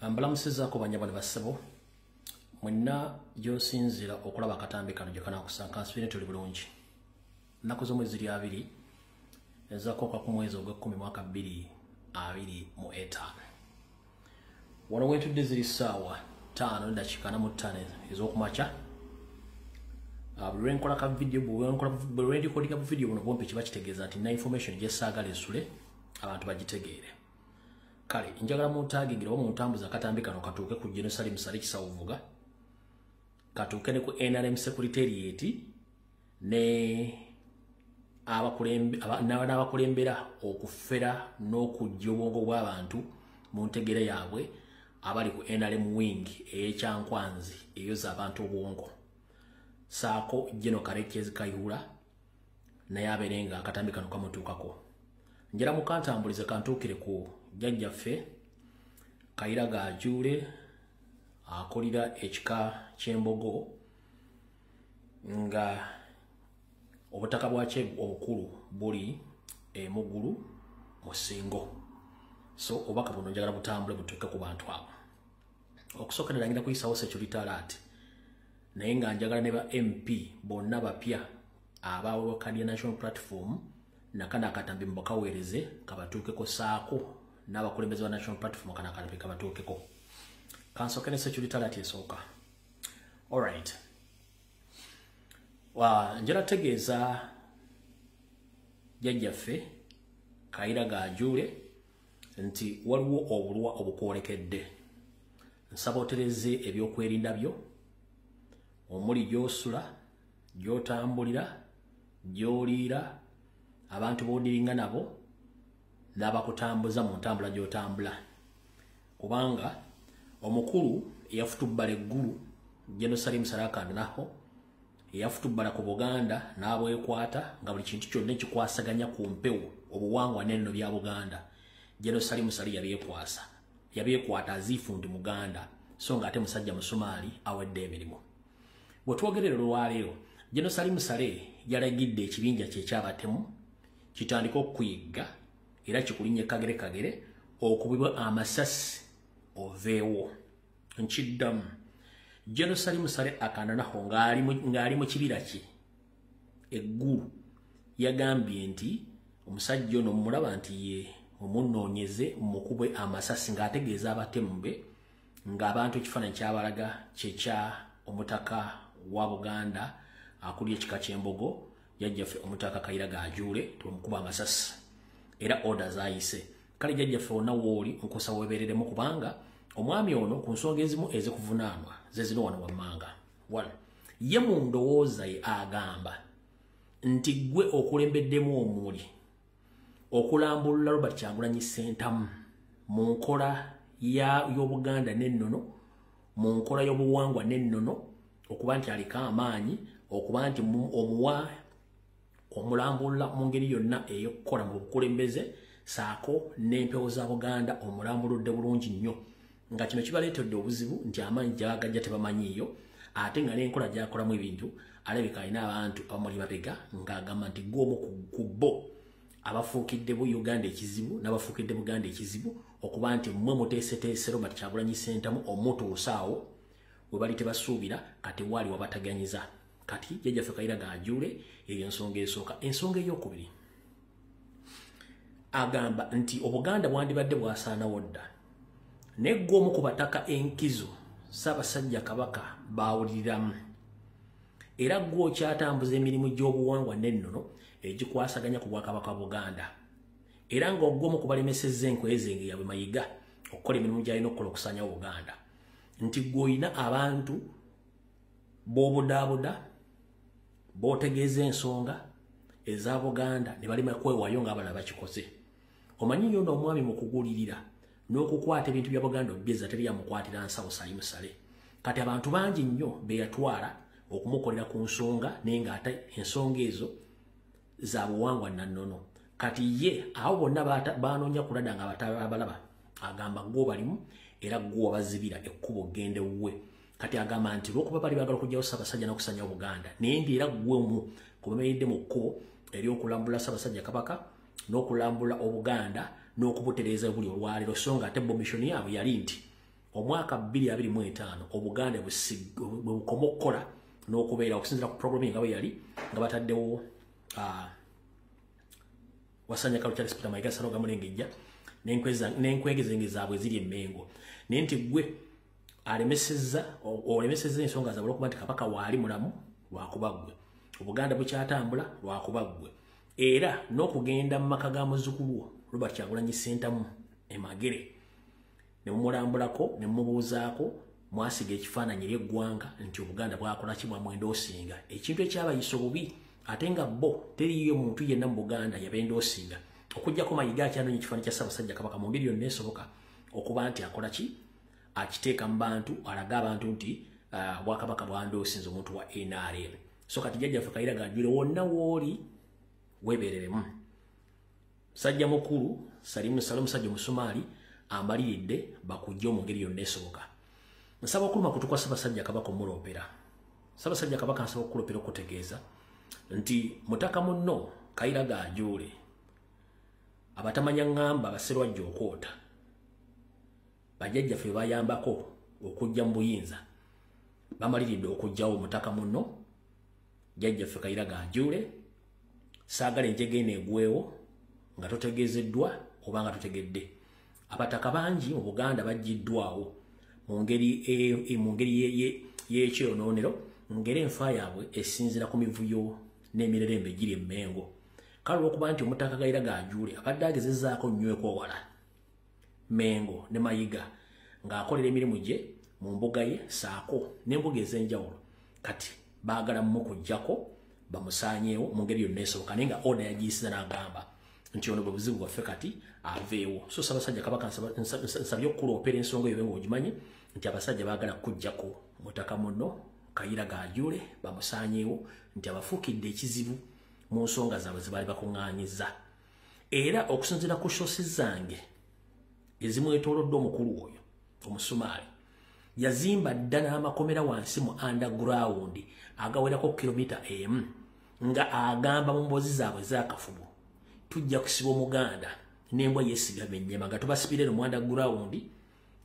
Mbalamusizaako banyabane bassebo mwenna gy'osinzira okulaba akatambi kano gye kanaakusanga kansubire tuli bulungi. Nnaku z'omwezi 2 ezakooka ku mwezi ogw'Ekkumi mwaka 2025. Wano wentudde ziri ssaawa 5:45 ez'okumakya. Bwe lwenkola ka video bwe lwendikodinga bu video buno bompi kiba kitegeeza nti na information gye saagala esule abantu bagitegeere. Kale njagala muntagingira oba muntambuza akatambi kano katuuke ku Jerusalem Sale Kisawuvuga, katuuke ne ku NRM Secretariat ne n'abakulembera okufera n'okujja obwongo bw'abantu mu ntegere yaabwe abali ku NRM wing ey'Ekyankwanzi eyoza abantu obwongo. Saako Jeno Karekezi Kayihura naye abeerenga akatambi kano kamutuukako. Njala mukantambulize kantuukire ku jjajjaffe Kayiraga Ajule akolira ekika ky'Embogo nga obutaka bwakye obukulu buli Mugulu Musingo. So obaka buno njagala butambule butuuke ku bantu abo. Okusookerera ngenda kuyisawo security alert naye nga njagala ne ba MP bonna bapya abawe Canadian National Platform nakana akatambi mbakaweereze kabatuukeko saako n'abakulembeze ba National Platform kana akatambi kabatuukeko. Kansokene security alert esooka. Alright. Njala tegeeza jjajjaffe Kayiraga Ajule nti waliwo obulwa obukwolekedde. Nsaba otereze ebyokwerinda byo omuli gy'osula, gy'otambulira, gy'oliira, abantu b'odiringa nabo n'abakutambuza mu ntambula gy'otambula. Kubanga omukulu eyafutubbala eggulu Jerusalem Sale akandanaho eyafutubbala ku Buganda n'abwekwata nga buli kintu kyonna ekikwasaganya ku mpewo obuwangwa n'enno bya Buganda Jerusalem Sale yabyekwata aziifu ndi Muganda so nga ate musajja Musumaali awedde emirimu. Bwe twogerera olwaleero Jerusalem Sale yalagidde ekibinja kye ekyabatemu kitandika okuyigga era kikulinye kagere okubiba amasasi oveewo. Nkiddamu Jerusalem Sale akandanaho ng'ali mu kibira kye eggulu yagambye nti omusajja ono mulaba nti ye mumunoonyeze mukubwe amasasi ng'ategeeza abatemu be ng'abantu ekifaananyi kyabalaga kyekya omutaka wa Buganda akulya ekika ky'Embogo jjajjaffe omutaka Kayiraga Ajule tumukuba amasasi era orders ayise. Kale jjajjaffe wonna wooli nkusa weebereremu kubanga omwami ono ku nsonga ezimu ezikuvunaanwa ze zino wano wammanga. Ye mu ndowooza ye agamba nti gwe okulembeddemu omuli okulambulula Robert Kyagulanyi Ssentamu mu nkola y'Obuganda n'ennono, mu nkola y'obuwangwa n'ennono, okuba nti aliko amaanyi, okuba nti omuwa omulambulula mu ngeri yonna ey'okukola mu bukulembeze saako n'empewo za Buganda omulambuludde bulungi nnyo. Nga kino kibaleetedde obuzibu nti amaanyi gy'agajja tebamanyiiyo ate nga n'enkola gy'akolamu ebintu alabika alina abantu abamuli mabega ng'agamba nti gw'omu ku bo abafuukidde Uganda ekizibu n'abafuukidde Buganda ekizibu okuba nti mmwe muteeseteese Robert Kyagulanyi Ssentamu omutuusaawo we bali tebasuubira kati waali wabataganyiza. Kati jjajjaffe Kayiraga Ajule eyo ensonga esooka. Ensonga ey'okubiri agamba nti Obuganda bwandibadde bwasaanawo dda naye gw'omu ku bataka enkizo Ssaabasajja Kabaka baawuliriramu era gwe okyatambuza emirimu gy'obuwangwa n'ennono egikwasaganya ku Bwakabaka Buganda era ng'ogw'omu ku balemesezza enkwezenge yabwe mayiga okukola emirimu gy'alina okukola okusaanyawo Buganda nti gw'olina abantu b'obudaabuda b'otegeeza ensonga eza Buganda ne balema kwewaayo ng'abalala bakikoze. Omanyi nyo n'omwami mu kugulirira n'okukwata ebintu bya Buganda obyeza teri yamukwatira nsawo Salim Sale. Kati abantu bangi nnyo be yatwala okumukolera ku nsonga naye ng'ate ensonga ezo za buwangwa na nnono. Kati ye awo bonna baanoonya kulada nga abalaba agamba gwo balimu era gwo bazibira ekkubo gende wuwe. Kati agamba nti lwokuba bali baagala okugyawo Ssaabasajja n'okusanyawo Buganda naye ndi era gwemu kubemeredde mu kkubo ery'okulambula Ssaabasajja Kabaka n'okulambula Obuganda n'okubutereeza buli olwaleero so nga ate bomishoni yaabwe yali nti omwaka 2025 obuganda bukomokola n'okubeera okusinzira ku programming nga bwe yali nga bataddewo Wasanya Kalu Charles Peter Mayiga Saloga Mulengejja n'enkwegezenge zaabwe ziri emmengo naye nti gwe olemesezza ensonga zaabwe olwokuba nti kabaka waali mulamu lwakuba ggwe obuganda bukyatambula lwakuba ggwe era n'okugenda mu maka ga muzzukulu Robert Kyagulanyi Ssentamu Emagere ne mumulambulako ne mumubuuzaako mwasiga ekifaananyi ly'eggwanga nti obuganda bwakola ki bwamwenda osinga ekintu ekyabayisa obubi ate nga bo teriyo muntu yenna mu Buganda yabenda osinga okujjako Mayiga akyanonye ekifaananyi kya Ssaabasajja Kabaka mu ngeri yonna esoboka okuba nti akola ki akiteeka mu bantu alaga abantu nti Bwakabaka bwandoosinze omuntu wa NRM so kati Jjajjaffe Kayiira Gajule wonna wooli weebereremu Sajja mukulu Salimu Musajja Musumaali ambaliridde bakujja mu ngeri yonna esoboka nsaba okuluma kutukwa Ssaabasajja Kabaka omuloopera Ssaabasajja Kabaka nsaba okuloopera okutegeeza nti mutaka munno Kayiira Gajule abatamanya ngamba baserwajja okwota bajjajjaffe bayambako okujja mu buyinza bamaliridde okujjawo mutaka munno Jjajjaffe Kayiira Gajule saagala enjege neegwewo nga totegeezeddwa oba nga totegedde abataka bangi mu Buganda bajjiddwawo mu ngeri y'ekyonoonero ngeri enfa yaabwe esinzira ku mivuyo n'emirerembe egiri emmengo kale olwokuba nti omutaka Kayiira Gajule abadde agezezzaako nnyo okwewala Mengo ne Mayiga ng'akolera emirimu gye mu mbuga ye saako n'embuga ez'enjawulo kati baagala mukujjako bamusaanyeewo mu ngeri yonna esoboka naye nga oda yagiyisiza n'agamba nti ono bwe buzibu bwaffe kati aveewo so Ssaabasajja Kabaka nsabye okukuloopera ensonga eyo ng'ogimanye nti abasajja baagala kujjako mutaka munno Kayiira Gajule bamusaanyeewo nti abafuukidde ekizibu mu nsonga zaabwe ze baali bakuŋŋaanyizza era okusinziira ku shosi zange ezimwetoolodde omukulu oyo Omusumaali yazimba dda n'amakomera wansi mu underground agawerako kilomita emu nga agamba mu mboozi zaabwe z'akafubo tujja kusiba Omuganda n'embwa yeesigama ennyama nga tubasibira mu underground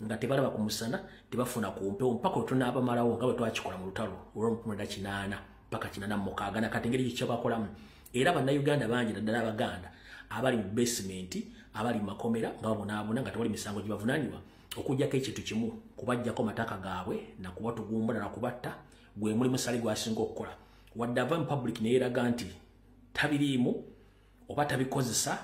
nga tebalaba ku musana tebafuna ku mpewo mpaka otunaabamalawo nga bwe twakikola mu lutalo olw'omukumulira 8 mpaka 86 na kati engeri kyo bakolamu era bannayuganda bangi naddala Abaganda abali mu basement abali mu makomera nga babonaabona nga tewali misango gye bavunaanibwa okujjako ekintu kimu kubajjako mataka gaabwe na kubatugumbula na kubatta gwe muli musali gwasinga okukola wadde ava mu public neeraga nti tabiriimu oba tabikozesa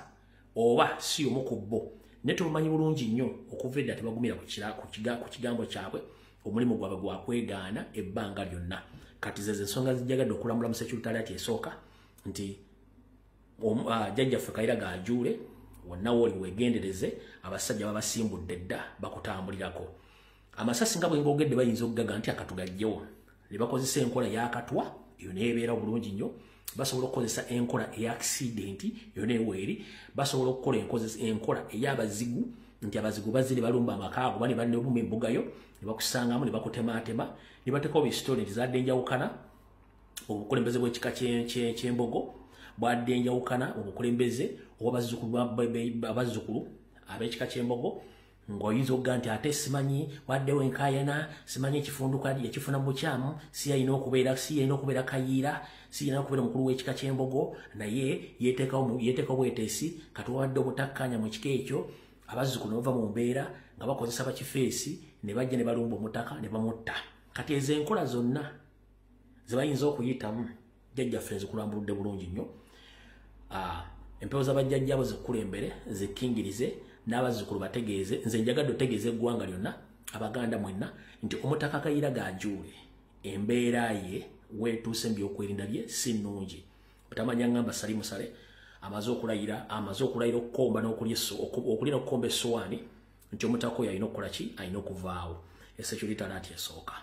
oba si omu ku bo ne tumanyi bulungi nnyo okuva edda tebagumira ku kigambo kyabwe omulimu gwabwe gwakwegaana ebbanga lyonna kati zeze ensonga zijjagadde okulamula mu Secretariat esooka nti Jjajjaffe Kayiira Gajule wonna wooli weegendereze abasajja babasimbudde dda bakutambulirako amasasi nga bwe ng'ogedde bayinza okugaga nti akatugajjewo ne bakozesa enkola y'akatwa eyo neebeera bulungi nnyo basobola okukozesa enkola ey'accidenti yo neeweeri basobola okukola enkola ey'abazigu nti abazigu bazire balumba amakaago ba ne baluma embugayo ne bakusangamu ne bakutemaatema ne bateekawo bisitole nti zadde enjawukana obukulembeze bw'ekika ky'embogo bwadde enjawukana obukulembeze oba abazzukulu ab'ekika ky'embogo ng'oyinza okuga nti ate simanyi waddewo enkaayana simanyi ekifunduka yakifuna mu bukyamu si yalina okubeera Kayiira si yalina okubeera omukulu w'ekika ky'embogo naye yeeteekawo bweteesi kati wadde obutakkaanya mu kika ekyo abazzukulu ne bava mu mbeera nga bakozesa bakifeesi ne bajja ne balumba omutaka ne bamutta kati ezo enkola zonna ze bayinza okuyitamu Jjajjaffe nzikulambuludde bulungi nnyo empewo z'abajjajjaabo zikkulembere zikkingirize n'abazzukulu bategeeze nze njagadde otegeeza eggwanga lyonna Abaganda mwenna nti omutaka Kayiira Gajule embeera ye weetuuse mu byokwerinda bye si nnungi butamanya ngamba sali musale amaze okulayira okukomba n'okulya n'okukomba essowaani nti omutaka oyo alina okukola ki alina okuvaawo Secretariat esooka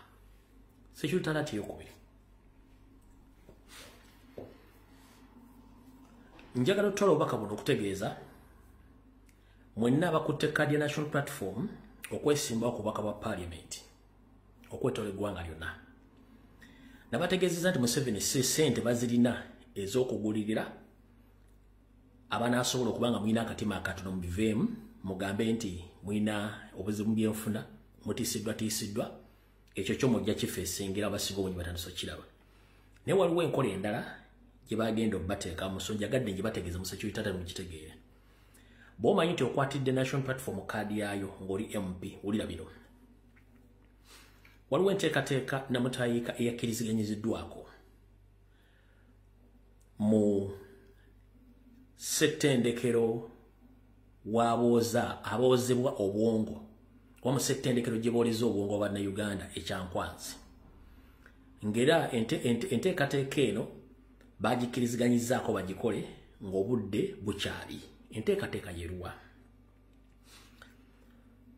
Secretariat eyokubiri njagala otwala obubaka buno okutegeeza mwenna abakutte kkaadi ya National Platform okwesimbawo ku bubaka bwa Parliament okwetoola eggwanga lyonna nabategeezeza nti Museveni si ssente bazirina ez'okugulirira abanaasobola okuba nga mulina akatima akatono mu biveemu mugambe nti mulina obuzibu mu byenfuna mutisiddwa ekyo kyo mujja kifeesingira abasinga obungi batandise okiraba. Naye waliwo enkola endala gye bagenda obbateeka mu nsonga gadde gye bategeeza mu security tata mukitegeere. Bw'omanyi nti okwatidde National Platform kaadi yaayo ng'oli MP, wulira bino. Waliwo enteekateeka namutayiika eyakkiriziganyiziddwako mu ssettendekero aboozebwa obwongo wa mu ssettendekero gye booleza obwongo bwa Uganda ekyankwanzi. Ngera enteekateeka eno bagikkiriziganyizaako bagikole ng'obudde bukyali. Enteekateeka yeruwa.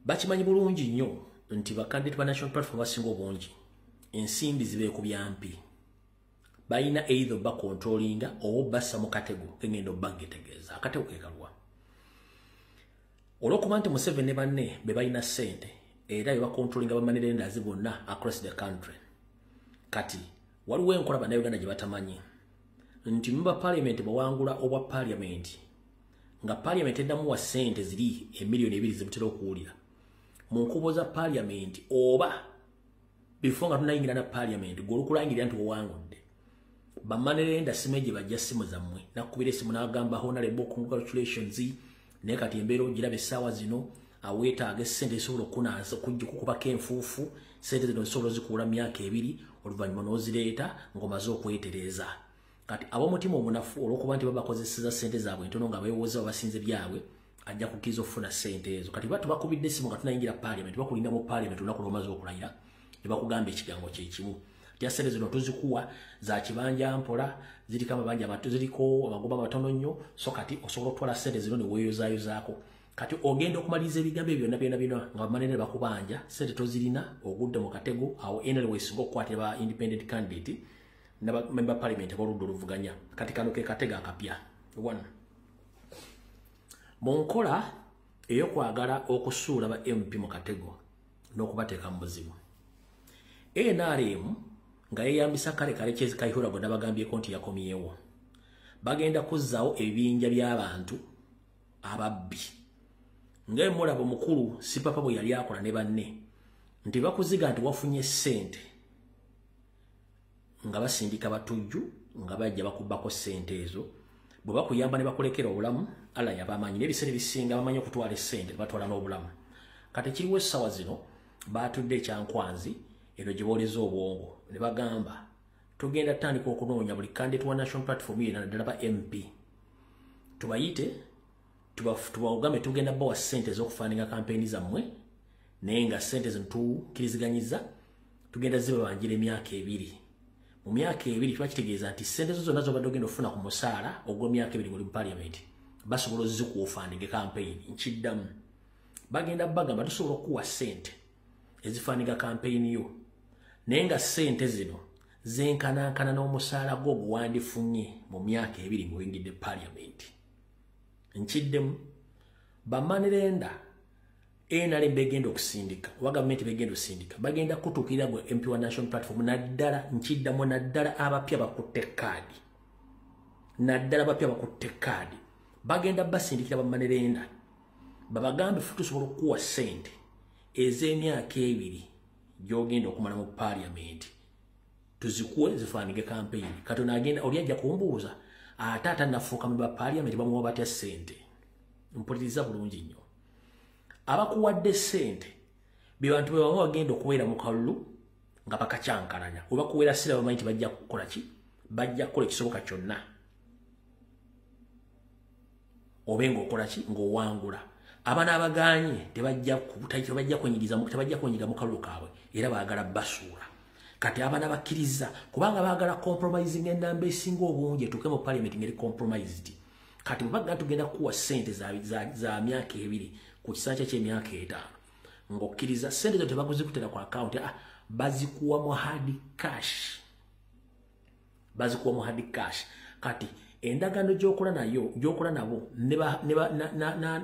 Bakimanyi bulungi nnyo nti bakandidate ba National Platform basinga obungi ensimbi zibeekubya mpi. Balina either bakontrolinga oba bassa mu katego kengendo baggetegeeza. Akatego ke kalwa. Olw'okuba nti Museveni ne banne be balina ssente era be bakontrolinga bamanerendazi bonna across the country. Kati waliwo enkola bannayuganda gye batamanyi nti memba parliament bawangula obwa parliament nga parliament eddamu wa ssente ziri emiliyoni 2 zibutera okuwulira mu nkubo za parliament oba before nga tunayingira na parliament gw'olukulangirira nti wawangudde bamanerenda simeje bajja simu zammwe nakubira esimu n'agamba honorable congratulations naye kati embeera ogiraba essaawa zino aweetaaga essente esobola okunaasa okukubako enfuufu ssente zino zisobola zikuula myaka 2 oluvannyuma n'ozireeta ng'omaze okwetereeza. Kati ab'omutima omunafu olw'okuba nti babakozeseza ssente zaabwe ntono nga beewooza babasinze byabwe ajja kukkiriza okufuna ssente ezo. Kati bakubidde esimu nga tunayingira parliament bakulinda mu parliament olunaku lw'omaze okulayira ne bakugamba ekigambo kye kimu. Tya ssente zino tuzikuwa za kibanja mpola ziriko amabanja amato ziriko amagoba matono nnyo so kati osobola okutwala ssente zino ne weeyozaayozaako. Kati ogenda okumaliriza ebigambo ebyo byonna nga bamanene bakubanja ssente tozirina ogudde mu katego awo NLS ng'okukwatira ba independent candidate member parliament boludde oluvuganya. Kati kano ke katega akapya. 1 Monkola eyokwagala okusuula ba MP mu katego n'okubateeka mu buzibu. NRM nga yeyambisa kale kyezikayihura gonna bagambyeko nti yakomyewo. Bagenda kuzzaawo ebibinja by'abantu ababbi. Ng'emulabo mukulu Sipapa bwe yali akola ne banne nti bakuziga nti wafunye ssente nga basindika batujju nga bajja bakubbako ssente ezo bwe bakuyamba ne bakulekera obulamu ala yabamanyi n'ebiseera bisinga bamanyi okutwala essente batwala n'obulamu. Kati kiriwo essaawa zino baatudde ekyankwanzi eno gye booleza obwongo ne bagamba tugenda tutandika okunoonya buli candidate wa National Platform yena naddala ba MP tubayite tubagambe tugenda bawa ssente ez'okufaaninga kampeyini zammwe naye nga ssente zino tukkiriziganyiza tugenda zibabanjira emyaka 2. Mu myaka 2 tuba kitegeeza nti ssente zo zonna zobadde ogenda okufuna ku musaala ogw'emyaka 2 ng'oli mu parliament basobola ozikuufaaninga kampeyini. Nkiddamu bagenda bagamba tusobola okuwa ssente ezifaaninga kampeyini yo naye nga ssente zino zenkanankana n'omusaala gwo ogwandifunye mu myaka 2 ng'oyingidde parliament. Nkiddemu bamanerenda NRM begenda okusindika wa gavumenti begenda okusindika bagenda kutuukirira gwe MP wa National Platform naddala nkiddamu naddala abapya bakutte kaadi bagenda basindikira bamanerenda babagambe tusobola okuwa ssente ez'emyaka 2 gy'ogenda okumala mu parliament tuzikuwe zifaanige kampeyini. Kati agenda oli ajja kumbuuza ate atannafuuka mu parliament bamuwa batya ssente. Mpuliriza bulungi nnyo abakuwadde ssente be bantu be bamu bagenda okubeera mu kalulu nga bakacyankalanya we bakuweera ssira bamanyi nti bajja kukola ki bajja kukola ekisoboka kyonna obe ng'okola ki ng'owangula. Abaana abaganye tebajja kwenyiga mu kalulu kaabwe era baagala basuula. Kati abaana bakkiriza kubanga baagala compromising enamba esinga obungi etuuke mu parliament ngeri compromised. Kati baga tugenda kuwa ssente za myaka 2 ku kisanja ky'emyaka 5 ng'okkiriza ssente zo tebakuzikutera ku account bazikuwa mu hard cash. Kati endagaano gy'okola nabo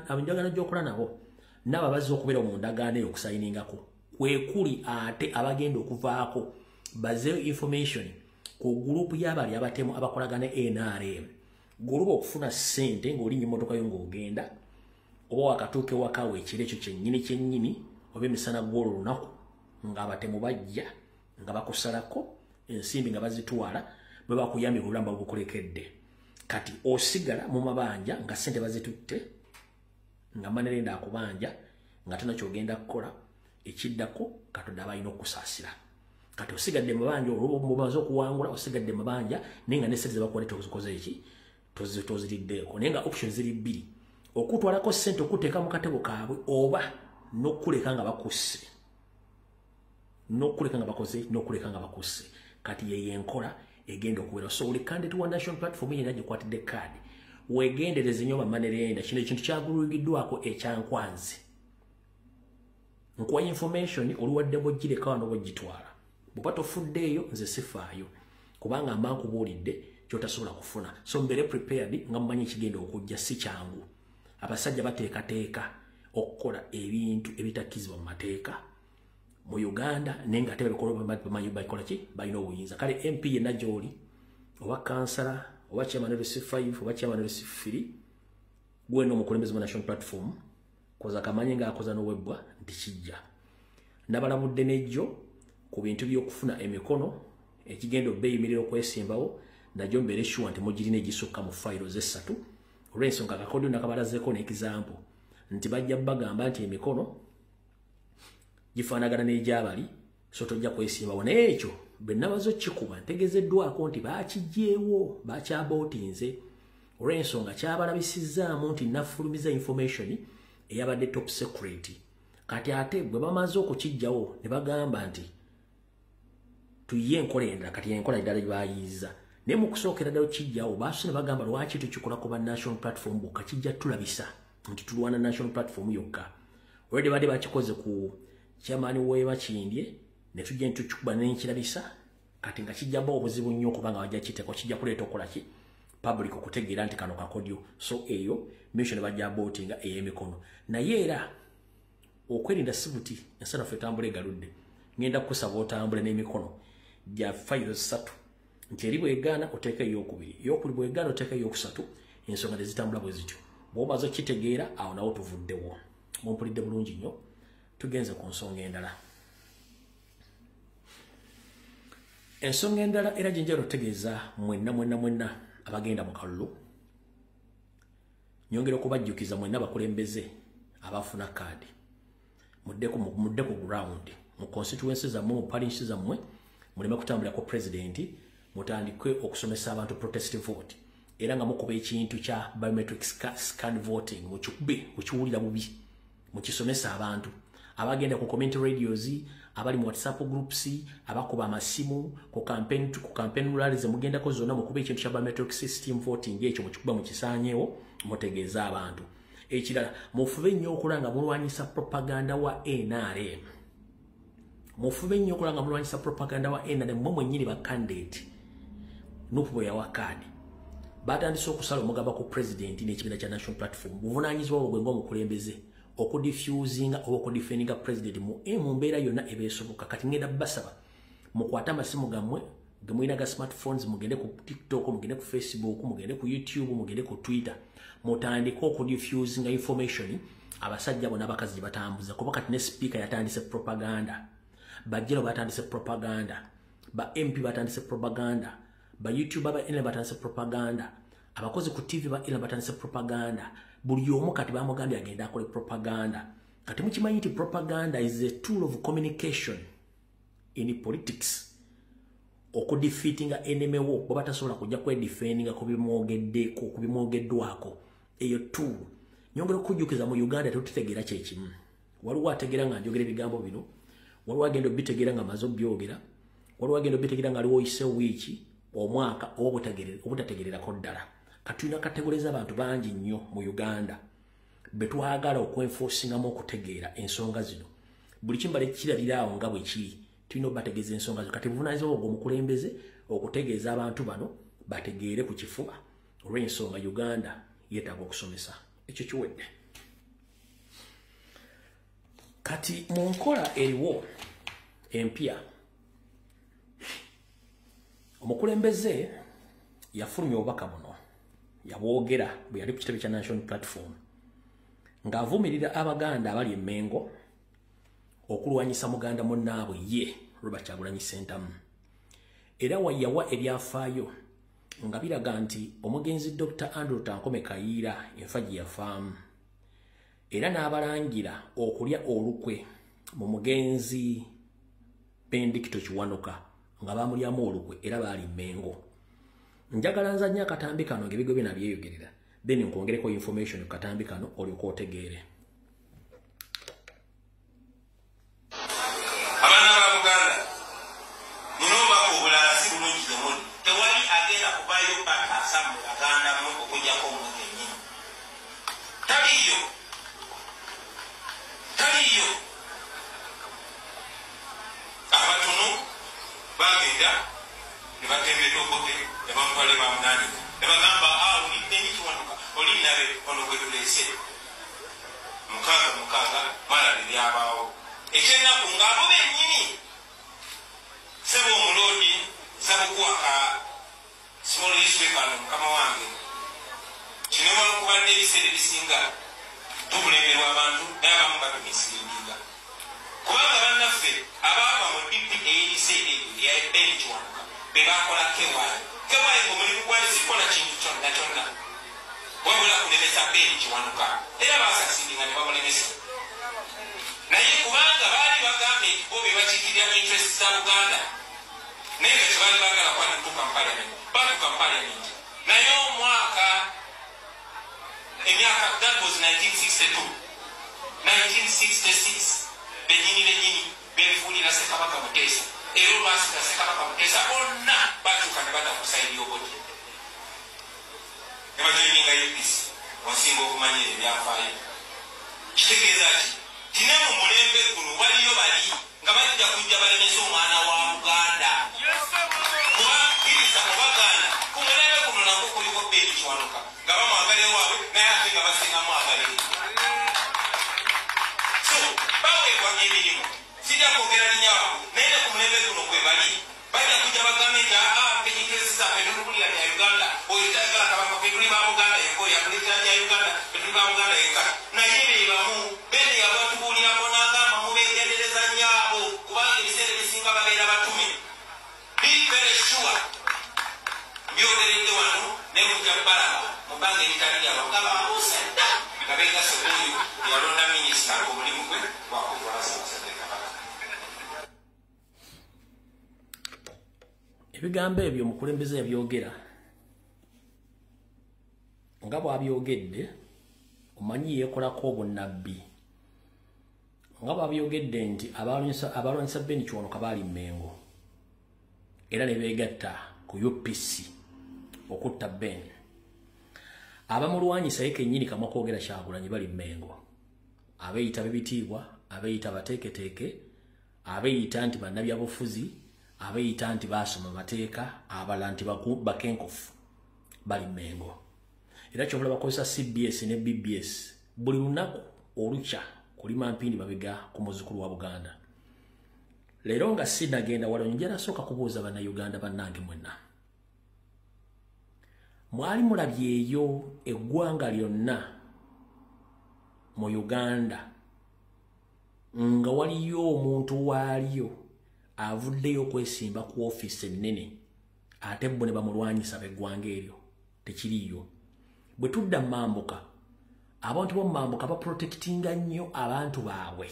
endagaano gy'okola nabo nabo bazze okubeera mu ndagaano eyo okusayiningako kwekuli ate abagenda okuvaako bazeyo information ku gurupu y'abali abatemu abakolagana NRM guluba okufuna ssente ng'olinnya emmotoka yo ng'ogenda oba wakatuuke wakawe ekiro ekyo kyennyini oba emisana gw'olwo lunaku ng'abatemu bajja nga bakusalako ensimbi nga bazitwala bwe bakuyambye obulamu bukulekedde kati osigala mu mabanja nga ssente bazitutte nga manerenda akubanja nga tana kyogenda kukola ekiddako Katonda abalina okusaasira kati osigadde mabanja olwo mubaze okuwangula osigadde mabanja nenga nesente zebakuwaleta okuzikoze eki toziriddeeko naye nga option ziri bbiri okutwalako ssente okuteeka mu katebo kaabwe oba n'okuleka nga bakusse n'okuleka nga bakoze n'okuleka nga bakusse kati ye enkola egenda okubeera so buli candidate wa national platform yenna gikwatidde kaadi wegendereze nnyo bamanerenda kino ekintu kyagulugiddwako ekyankwanzi nkuwa information oluwadde bwogireka wano bwogitwala bw'oba tofuddeeyo nze sifaayo kubanga mba nkubuulidde kyotasobola kufuna so mbere prepared nga mumanyi ekigenda okujja si kyangu abasajja bateekateeka okukola ebintu ebitakkizibwa mu mateeka mu Uganda naye nga ate bamanyi bakola ki balina obuyinza kale MP yenna gy'oli oba kansala oba chairman of C5 oba chairman of C3 gwena omukulembeze mu national platform koza kamanyi ng'akoza n'owebbwa nti kijja nabalabudde nejjo ku bintu by'okufuna emikono ekigendo beeyimirira okwesimbawo najjo mbeere sure nti mugirina egisukka mu fayiro z'essatu olw'ensonga akakodyo nakabalazeeko n'ekizampo nti bajja bagamba nti emikono gifaanagana n'egyabali so tojja kwesimbawo naye ekyo bwe nabazo kikuba ntegezeddwako nti baakigyewo bakyabootinze olw'ensonga kyabalabisizzaamu nti nafulumiza information eyabadde top secret kati ate bwe bamaze okukijjawo ne bagamba nti tuyiye enkola endala kati enkola endala gyebayiiza naye mu kusookera ddala okijjawo baasose ne bagamba lwaki tukikolako ba national platform bokka kijja tulabisa nti tulwana national platform yokka olwedde badde bakikoze ku chairman w'ebakindye ne tujja ntukikuba n'enkirabisa kati nga kijjamu obuzibu nnyo kubanga bajja kiteeko kijja kuleeta okukola ki public okutegeera nti kano kakodyo so eyo mission bajja bootinga ey'emikono naye era okwerinda sibuti ensana ffe etambula egaludde ngenda kusaba otambule n'emikono gya fayiro 3 nti eri bwegaana oteeka ey'okubiri ey'okubiri bwegaana oteeka ey'okusatu ensonga tezitambula bwe zityo bw'omaze okitegeera awo nawo tuvuddewo mumpulidde bulungi nnyo tugenze ku nsonga endala ensonga endala era gyenjala otegeeza mwenna abagenda mu kalulu nyongera okubajjukiza mwenna bakulembeze abafuna kaadi mudde ku ground mu constituency zammwe mu parish zammwe muleme kutambulira ku president mutandike okusomesa abantu protest vote era nga mukuba ekintu kya biometric scan voting mukiwulira bubi mukisomesa abantu abagenda ku community radios abali mu WhatsApp groups abakuba amasimu ku campaign rallies mugendako zonna mukuba ekintu kya biometric system voting ekyo mukikuba mukisaanyeewo mutegeeza abantu ekirala mufube nnyo okulanga mulwanyisa propaganda wa NRM mufube nnyo okulanga mulwanyisa propaganda wa NRM mwe mwennyini ba candidate nukubo ya wakadi batandise okusala omugamba ku president n'ekibiina kya national platform buvunaanyizibwa bwe ng'omukulembeze okudiffusinga oba okudifendinga president mu mbeera yonna ebeesoboka kati ngenda basaba mukwate amasimu gammwe gemulina ga smartphones mugende ku TikTok mugende ku Facebook mugende ku YouTube mugende ku Twitter mutandike okudiffusinga information abasajja bonna abakazi gye batambuza kuba kati ne speaker yatandise propaganda bajjero batandise propaganda ba MP batandise propaganda ba YouTube ba ene batandise propaganda abakozi ku TV ba ene batandise propaganda buli omu kati bamugambye agenda akole propaganda kati mukimanyi nti propaganda is a tool of communication in politics okudefeatinga enemy wo baba tasobola kujja kwedefendinga kubimwogeddwako eyo tool nyongera okujjukiza mu Uganda tetutegeera kyekimu waliwo ategeera nga njogera ebigambo bino waliwo agenda obitegeera nga maze obyogera waliwo agenda obitegeera nga aliwo oyise wiiki omwaka obutategererako ddala katulina kategoriza abantu bangi nnyo mu Uganda betwagala okwenforcingamu okutegeera ensonga zino buli kimbale kirabiraawo nga bwe kiri tulina obategeeza ensonga zino kati buvunaanyizibwa bwo omukulembeze okutegeeza abantu bano bategeere ku kifuba olw'ensonga Uganda yeetaaga okusomesa ekyo kiwedde kati mu nkola eriwo empya omukulembeze yafulumya obubaka buno yabwogera bwe yali ku kitebe kya national platform ng'avumirira abaganda abali e Mengo okulwanyisa muganda munnaabwe ye Robert Kyagulanyi Ssentamu. Era wayawa ebyafaayo nga biraga nti omugenzi Dr. Andrew Tankome Kayiira enfa gye yafaamu. Era n'abalangira okulya olukwe mu mugenzi Benedicto Kiwanuka nga bamulyamu olukwe era baali Mmengo. Njagala nzanya akatambi kano ng'ebigo byonna byeyogerera, then nkwongereko information ku katambi kano olyoka otegeere. Ebigambo ebyo omukulembeze yabyogera nga bw'abyogedde omanyi yeekolako obunnabbi nga bw'abyogedde nti abalwanyisa Ben Kiwanuka baali Mmengo era ne beegatta ku UPC okutta Ben. Abamulwanyisa ye kennyini kamwa koogera Kyagulanyi bali Mmengo, abeeyita bebitiibwa, abeeyita bateeketeeke, abeeyita nti bannabyabufuzi, abeeyita nti baasoma amateeka, abalala nti bakenkofu bali Mmengo. Era kyobula bakozesa CBS ne BBS buli lunaku olukya kulima mpindi babega ku muzzukulu wa Buganda. Leero nga sinagenda wala njala soka kubuuza bannayuganda bannange mwenna, mwali mulabyeyo eggwanga lyonna mu Uganda nga waliyo omuntu waalyo avuddeyo kwesimba ku office ennene ate bo ne bamulwanyisa b'eggwanga eryo? Tekiriyo. Bwe tudda Mambuka, abantu bo Mambuka baprotectinga nnyo abantu baabwe.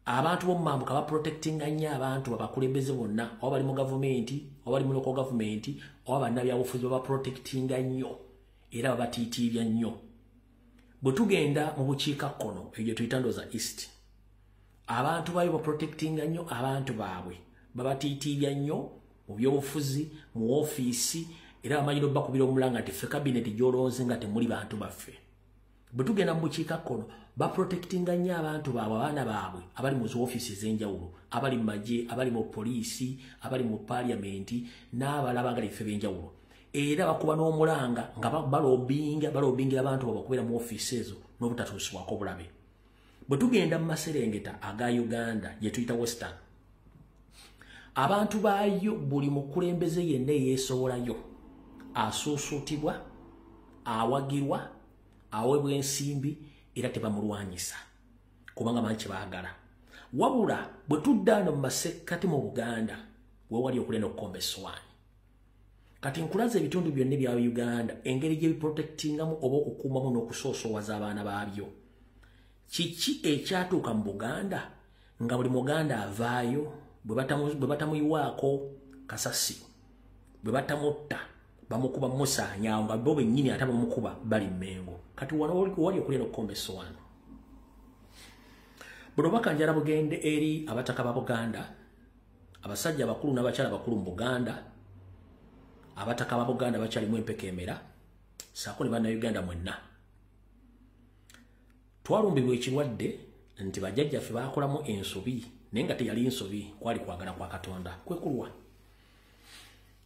Abantu bo Mambuka baprotectinga nnyo abantu babakulembeze bonna, oba bali mu gavumenti, oba bali mu local government, oba bannabyabufuzi babaprotectinga nnyo era babatiitiibya nnyo. Bwe tugenda mu bukiikakkono egyo tuyita Ndoza East, abantu bayo baprotectinga nnyo abantu baabwe, babatiitiibya nnyo mu byobufuzi, mu ofiisi, era amanyiro bakubira omulanga nti ffe kabineti gy'olowooze nga temuli bantu baffe. Bwe tugenda mu bukiikakkono baprotectinga nnyo abantu baabwe, abaana baabwe abali mu ofiisi ez'enjawulo, abali mu magye, abali mu poliisi, abali mu paliamenti, n'abalala baagala effe b'enjawulo. Era bakuba n'omulanga nga balobingira abantu babakubira mu ofiisi ezo n'obutatuusibwako bulabe. Bwe tugenda mu maserengeta aga Uganda gye tuyita Western, abantu baayo buli mukulembeze yenna eyeesobolayo asuusuutibwa, awagirwa, aweebwa ensimbi era tebamulwanyisa. kubanga manchi baagala wabula bwe tuddano mu masekkati mu Buganda we wali okulenda okukomba essowaani kati nkulaza ebitundu byonna bya Uganda engeri gye biprotectingamu oba okukuumamu n'okusoosowaza abaana baabyo kiki ekyatuuka mu Buganda nga buli Muganda avaayo bwe batamuyiwaako kasasi bwe batamutta bamukuba musaanyaawo nga bo bennyini ate bamukuba bali Mmengo kati wano wali okulenda okukomba essowaani buno bakanjala bugende eri abataka ba Buganda abasajja bakulu n'abakyala bakulu mu Buganda abataka ba Buganda bakyalimu empeka emera saako ne bannayuganda mwenna twalumbibwa ekirwadde nti bajjajjaffe bakolamu ensobi naye nga teyali nsobi kwali kwagala kwa Katonda kwekulwa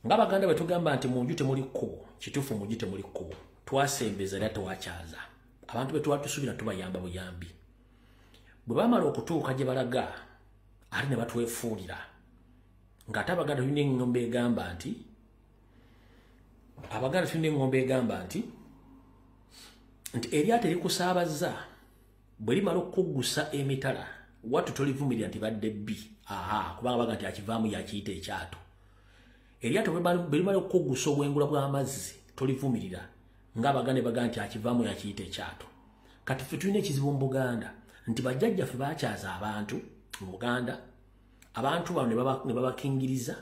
ng'Abaganda bwe tugamba nti mu nju temuli kkubo kituufu mu nju temuli kkubo twasembeza era tewakyaza abantu be twatusuubira tubayamba buyambi bwe bamala okutuuka gye balaga ate ne batwefuulira ng'ate Abaganda tulina eŋŋombe egamba nti eryato erikusaabaza bwe limala okukuggusa emitala wattu tolivumirira nti badde bbi kubanga baga nti akivaamu yakiyita ekyato eryato bwe limala okukuggusa obwengula bw'amazzi tolivumirira ng'Abaganda baga nti akivaamu yakiyita ekyato kati ffe tulina ekizibu mu Buganda nti bajjajjaffe bakyaza abantu mu Buganda abantu bano ne babakingiriza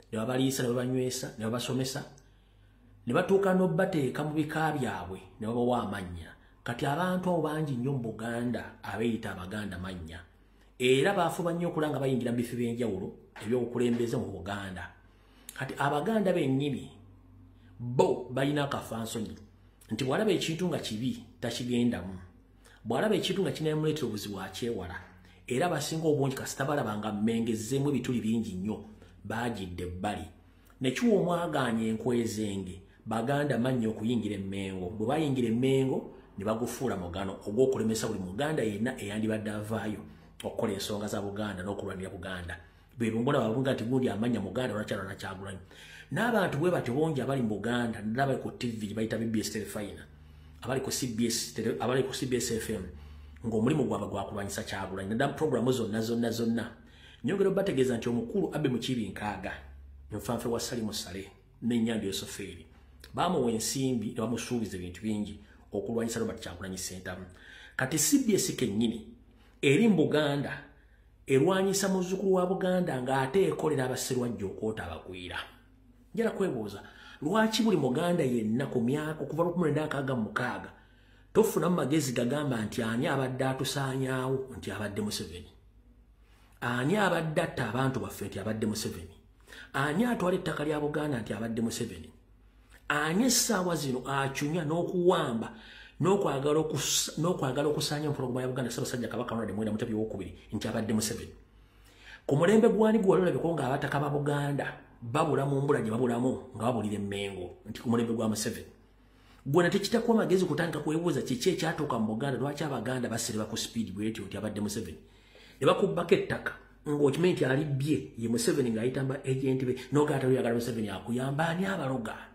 ne babaliisa ne babanywesa ne babasomesa ne batuuka n'obbateeka mu bika byabwe ne babawa amannya kati abantu abo bangi nnyo mu Buganda abeeyita Abaganda mannya era baafuba nnyo okulanga bayingira mu bifo by'enjawulo ebyobukulembeze mu Buganda kati Abaganda bennyini bo balina akafansonyi nti bw'alaba ekintu nga kibi takigendamu bw'alaba ekintu nga kinamuleetera obuzibu akyewala era basinga obungi kasita balaba nga mmengezzeemu ebituli bingi nnyo baagidde ebbali ne kiwa omwagaanya enkwezenge Baganda mannya okuyingira Emmengo bwe bayingira Emmengo ne bagufuula mugano ogw'okulemesa buli Muganda yenna eyandibadde avaayo okukola ensonga za Buganda n'okulwanira Buganda be bombona bavuga nti gundi amanya Muganda olwakyala Kyagulanyi n'abantu bwe batyo bongi abali mu Buganda ndaba ku TV bayita BBS Telefina abali ku CBS FM ng'omulimu gwabwe gwakulwanyisa Kyagulanyi naddala programu zonna nyongera bategeeza nti omukulu Abe Mukibi Nkaaga nfanfe wa Salimu Sale n'ennyambi Yosoferi bamuwa ensimbi ne bamusuubiza ebintu bingi okulwanyisa Robert Kyagulanyi Ssentamu kati CBS kennyini eri mu Buganda erwanyisa muzzukulu wa Buganda ng'ate ekolera abasserwajja okwota abagwira njala kwebuuza lwaki buli Muganda yenna ku myaka okuva 1966 tofunamu magezi gagamba nti ani abadde atusaanyaawo nti abadde Museveni ani abadde atta abantu baffe nti abadde Museveni ani atwala ettaka lya Buganda nti abadde Museveni ani essaawa zino acunya n'okuwamba n'okwagala okusaanya empologoma ya Buganda Ssaabasajja Kabaka Ronald Muwenda Mutebi II nti abadde Museveni ku mulembe gwani gw'olulabeko ng'abataka ba Buganda babula mu mbula gye babulamu nga babulira Emmengo nti ku mulembe gwa Museveni gwena tekitakuwa magezi kutandika kwebuuza kiki ekyatuuka mu Buganda lwaki Abaganda basereba ku sipiidi bwetyo nti abadde Museveni ne bakubbako ettaka ng'okimanyi nti alibbye ye Museveni ng'ayita ba agenti be n'ogaata luyagala Museveni akuyamba ani abaloga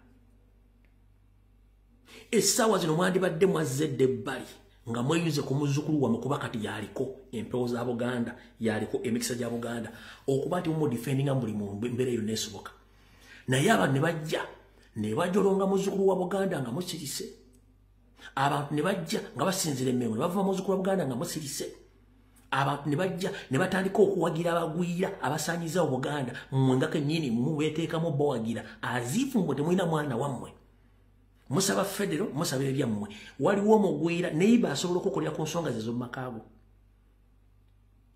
essaawa zino mwandibadde mwazzedde ebbali nga mweyuze ku muzzukulu wammwe kuba kati yaliko empewo za Buganda yaliko emikisa gya Buganda okuba nti mumudifendinga buli mu mbeera yonna esoboka naye abantu ne bajja ne bajolonga muzzukulu wa Buganda nga musirise abantu ne bajja nga basinzira Emmengo ne bava muzzukulu wa Buganda nga musirise abantu ne bajja ne batandika okuwagira abagwira abasaanyiza Obuganda mmwe nga kennyini mubeeteekamu bawagira aziifu mmwe temulina mwana wammwe musaba federo musaba ebyammwe waliwo omugwira neyiba asobola okukolera ku nsonga ze z'omumakaago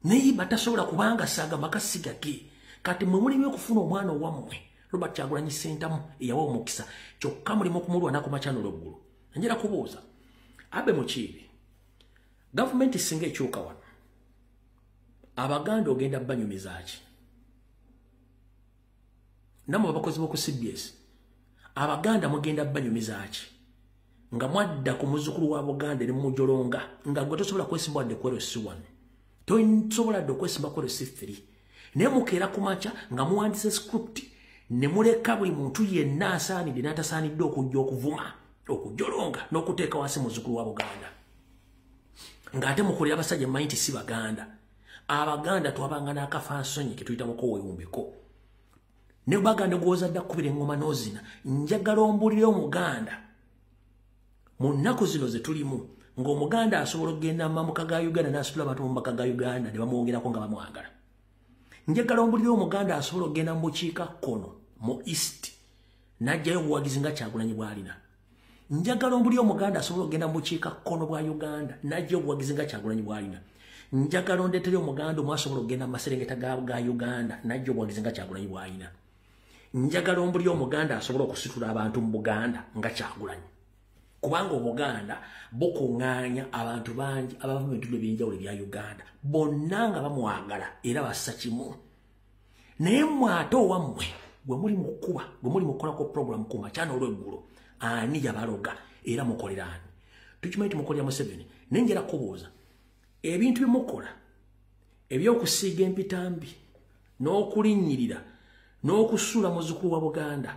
neyiba tasobola kubanga saaga makasi gake kati mwe mulimu okufuna omwana owammwe Robert Kyagulanyi Ssentamu eyawa omukisa kyokka mulimu okumulwana ku makyano lw'eggulu njala kubuuza Abe Mukibi gavumenti singa ekyuka wano Abaganda ogenda banyumiza ki namwe abakozi b'oku CBS Abaganda mugenda banyumiza ki nga mwadda ku muzzukulu wa Buganda ne mujolonga nga gwe tosobola kwesimba wadde kwero C1 tosobola wadde okwesimba kwero C3 naye mukeera ku makya nga muwandise script ne muleka buli muntu yenna asaanidde n'atasaanidde okujja okuvuma okujolonga n'okuteeka wansi muzzukulu wa Buganda ngate mukolera abasajja mind si baganda abaganda twabanga n'akafansonyi ketuyitamuko weewumbeko ne baganda gwozadda kubira engoma n'ozina njagala ombulire omuganda mu nnaku zino ze tulimu ng'omuganda asobola okugenda mu mambuka ga Uganda n'asitula abantu mu maka ga Uganda ne bamwongerako nga bamwagala njagala ombulire omuganda asobola okugenda mu bukiika kkono mu east n'ajjayo obuwagizi nga Kyagulanyi bw'alina njagala ombulire omuganda asobola okugenda mu bukiika kkono bwa Uganda n'ajjayo obuwagizi nga Kyagulanyi bw'alina njagala ondeetere omuganda omwasobola okugenda mu maserengeta ga Uganda n'ajja obuwagizi nga Kyagulanyi bw'alina njagala ombulire omuganda asobola okusitula abantu mu Buganda nga Kyagulanyi kubanga Obuganda bukuŋŋaanya abantu bangi abava mu bintu eby'enjawulo ebya Uganda bonna nga bamwagala era bassa kimu naye mwate owammwe gwe muli mu kkuba gwe muli mu kukolako program ku makyana olw'eggulu ani yabaloga era mukolera ani tukimanyi tumukolera Museveni naye njala kubuuza ebintu byemukola eby'okusiiga empitambi n'okulinnyirira n'okusuula muzzukulu wa Buganda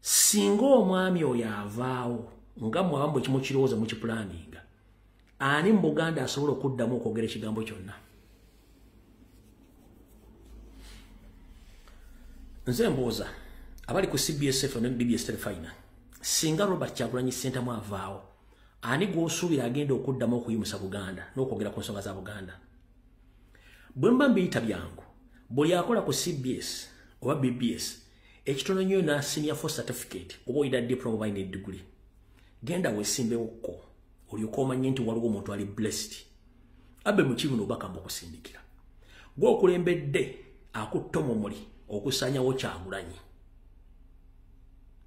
singa omwami oyo avaawo nga mwaba bwe kimu kirowooza mu kipulaninga ani mu Buganda asobola okuddamu okwogera ekigambo kyonna nze mbuuza abali ku CBS FM ne BBS Telefina singa Robert Kyagulanyi Ssentamu avaawo ani gw'osuubira agenda okuddamu okuyimusa Buganda n'okwogera ku nsonga za Buganda bwe mba mbiyita byangu buli akola ku CBS oba BBS ekitono nnyo na senior for certificate oba oyina diploma oba oyina degree genda weesimbewokko olyoka omanye nti waliwo omuntu ali blessed abe mu kibuno obaka mbukusindikira gw'okulembedde akutta omumuli okusanyawo Kyagulanyi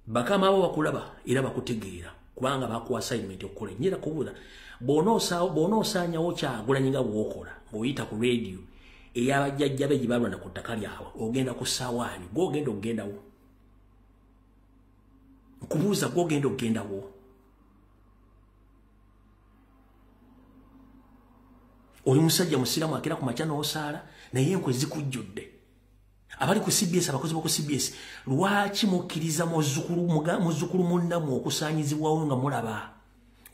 bakama abo bakulaba era bakutegeera kubanga bakuwa assignment okukola nyera kubuuza bw'onoosaanyawo Kyagulanyi nga bw'okola ng'oyita ku radio ey'abajjajja be gye balwana ku ttaka lyabwe ogenda ku ssawaani gw'ogenda okugendawo nkubuuza gw'ogenda okugendawo oli musajja musiramu akera ku makya n'osaala naye enkwe zikujjudde abali ku CBS abakozi b'oku CBS lwaki mukkiriza muzzukulu munnammwe okusaanyizibwawo nga mulaba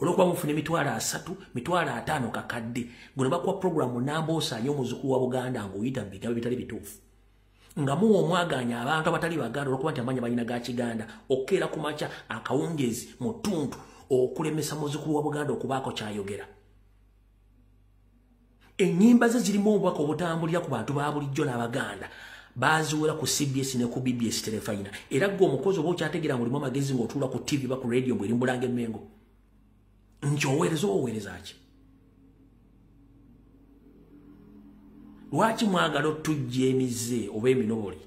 olwokuba mufuna $3,000 $5,000 kakadde gwe ne bakuwa programu namba osaanye omuzzukulu wa Buganda ng'oyita mu bigambo bitali bituufu nga muwa omwaganya abantu abatali Baganda olwokuba nti amanya balina ga Kiganda okkeera ku makya akawungeezi mu ttuntu okulemesa muzzukulu wa Buganda okubaako kyayogera ennyimba ze zirimu obubaka obutambulira ku bantu ba bulijjo n'Abaganda baziwera ku CBS ne ku BBS Telefina era gwe omukozi oba okyategeera mulimu amagezi ng'otuula ku TV ba ku radio mbweri mbulanga emmengo nti oweereza ki lwaki mwagala otujja emize oba eminoboli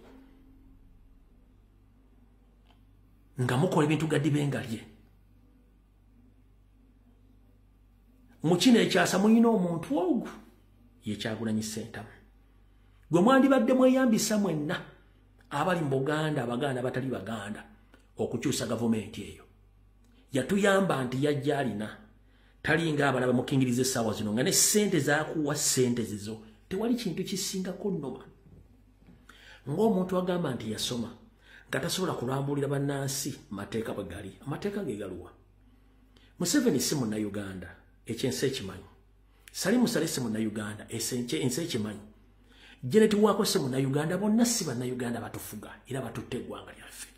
nga mukola ebintu gaddi bengalye mu kino ekyasa mulina omuntu ogwo ye Kyagulanyi Ssentamu gwe mwandibadde mweyambisa mwenna abali mu Buganda Abaganda abatali Baganda okukyusa gavumenti eyo yatuyamba nti yajja alina talinga abalaba mukingiriza essaawa zino nga ne ssente zaakuwa ssente zizo tewali kintu kisingako nnoma ng'omuntu agamba nti yasoma nga tasobola kulambulira bannansi mateeka bwe gali amateeka ge galuwa Museveni si Munnayuganda ekyensi ekimanyi Salimu Saleh si Munnayuganda ensi ekimanyi Janet Waako si Munnayuganda bonna si Bannayuganda batufuga era batutte eggwanga lyaffe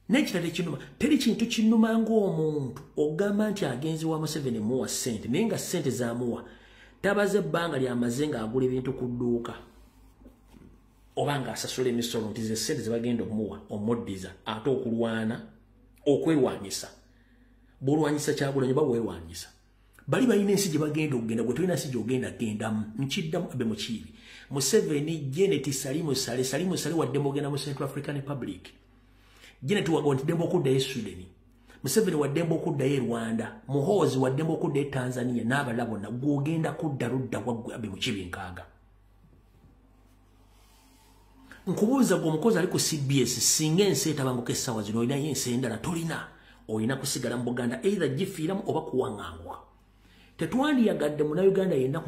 n'ekirala ekinuma teri kintu kinnuma ng'omuntu ogamba nti agenzi wa Museveni muwa ssente naye nga ssente z'amuwa tabaze ebbanga lyamaze ng'agula ebintu ku dduuka oba ng'asasula emisolo nti ze ssente ze bagenda omuwa omuddiza ate okulwana okwerwanyisa bw'olwanyisa Kyagulanyi oba weerwanyisa bali balina ensi gye bagenda okugenda gwe tolina nsi gy'ogenda gendamu nkiddamu abe mukiibi Museveni Janet Salimu Saleh wadde mugenda mu Central African Republic Janet wagontidde okuddayo Sweden Museveni wadde okuddayo Rwanda Muhoozi wadde okuddayo Tanzania n'abalala bonna gw'ogenda kudda ludda waggwe abe mukiibi nkaaga nkubuuza gwe omukozi ali ku CBS singa ensi etabanguka essaawa zino olinayo ensi endala tolina olina kusigala mu Buganda either gifiiramu oba kuwaŋŋangwa tetwandiyagadde Munnayuganda yenna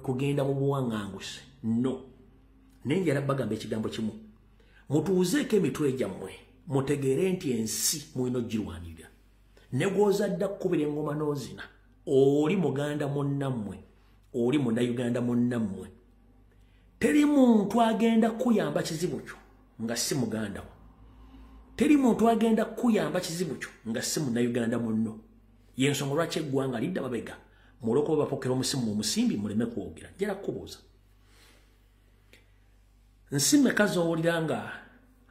kugenda mu buwaŋŋanguse no naye njala bagamba ekigambo kimu mutuuzeeko emitwe gyammwe mutegeere nti ensi mulina ogirwanirira ne gw'ozadda kkubira engoma n'ozina oli muganda munnamwe oli munda Uganda munnamwe teri muntu agenda kuyamba kizibu kyo nga si muganda wo teri muntu agenda kuyamba kizibu kyo nga si munna Uganda munno yensonga lwaki eggwanga lidda babega muloko bapokera omusimu mu musimbi muleme kwogera jera kubuuza nsimme kazowulira nga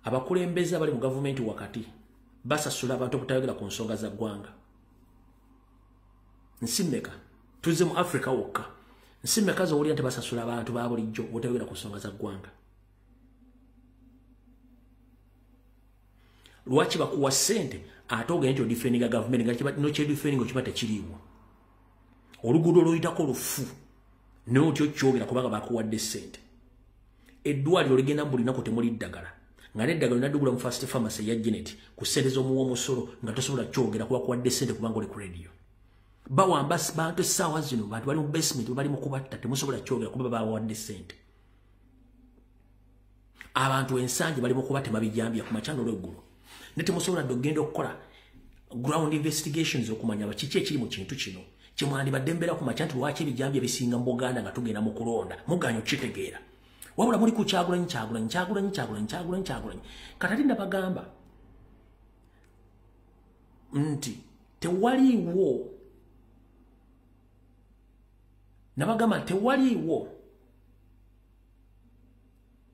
abakulembeze abali mu gavumenti wakati basasula abantu okutayogera ku nsonga za ggwanga nsimmeka tuze mu Africa wokka nsimmeka zowulira nti basasula abantu ba bulijjo okutayogera ku nsonga za ggwanga lwaki bakuwa ssente ate ogenda nti odifendinga gavumenti nga no kyedifendinga okiba tekiriiwo oluguudo luyitako lufu n'otyo kyogera kubanga bakuwadde ssente eddwaliro ligenda mu buli nnaku temuli ddagala nga n'eddagala naddugula mu First Pharmacy ya Janet ku ssente z'omuwa omusolo nga tosobola kyogera kuba kuwadde ssente kubanga oli ku radio bawamba bantu essaawa zino bantu bali mu basement bali mu kubatta temusobola kyogera kuba bawadde ssente abantu ensangi bali mu kubatema bijambya ku makyano lw'eggulu ne temusobola ogenda okukola ground investigations okumanya kiki ekiri mu kintu kino kyemwandibadde mbeera ku makya nti lwaki ebijambya bisinga mu Buganda nga tugenda mu kulonda muganya okitegeera wabula muli ku Kyagulanyi katali nabagamba nti tewaliiwo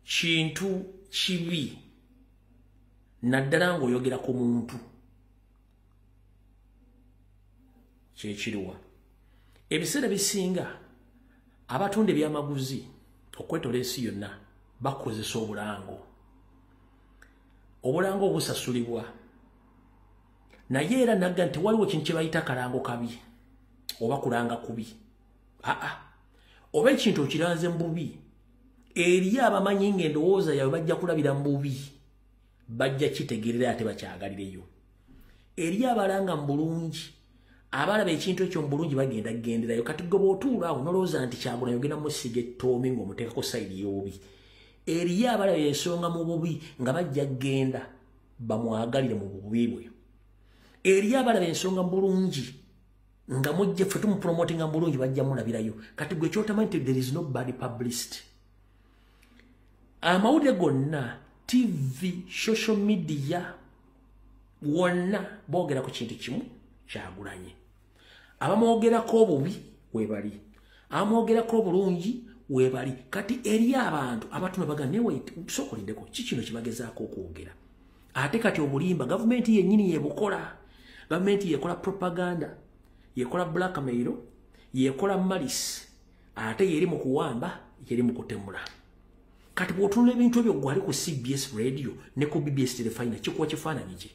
kintu kibi naddala ng'oyogera ku muntu kyekiriwa ebiseera bisinga abatunda ebyamaguzi okwetola ensi yonna bakozesa obulango obusasulibwa naye era nagga nti waliwo kintu kye bayita kalango kabi oba kulanga kubi oba ekintu okiranze mu bubi eri abamanyi ng'endowooza yawe bajja kulabira mu bubi bajja kitegerera ate bakyagalireyo eri abalanga mu bulungi abalaba ekintu ekyo mu bulungi bagenda genderayo kati gwe bw'otuula awo nolowooza nti Kyagulanyi ogenda musiga ettoomi ng'omuteekako sayidi y'obubi eriyo abalaba ensonga mu bubi nga bajja genda bamwagalire mu bubi bwe eriyo abalaba ensonga mu bulungi nga mujje ffe tumupromotinga mu bulungi bajja mulabirayo kati gwe kyotamanyi nti there is no bad publicity amawulire gonna TV social media wonna boogera ku kintu kimu Kyagulanyi abamwogerako obubi webali amwogerako obulungi webali kati eri abantu abatuna baga newe sokolindeko kikino kibagezaako okwogera ate kati obulimba gavumenti yennyini yebukola gavumenti yekola propaganda yekola blackmail yekola malice ate yeri mu kuwamba yeri mu kutemula kati bw'otunula ebintu ebyo gwali ku CBS radio ne ku BBS telefina kikuwa kifaananyi ki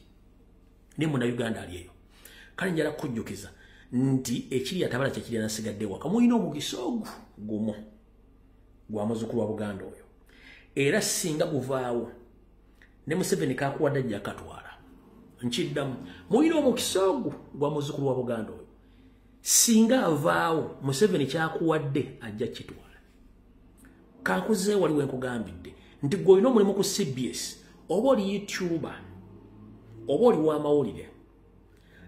ne muna Uganda aliyeyo kale njala kujjukiza nti ekiri atabala kyekiri nasigadde waka muyina omugisa ogwo gumu gwa muzzukulu wa Buganda oyo era singa guvaawo ne Museveni kakuwadde ajja katwala nkiddamu muyina omugisa ogwo gwa muzzukulu wa Buganda oyo singa avaawo Museveni kyakuwadde ajja kitwala kankuze waliwo enkugambidde nti gwe olina omulimu ku CBS oba oli YouTuber oba oli w'amawulire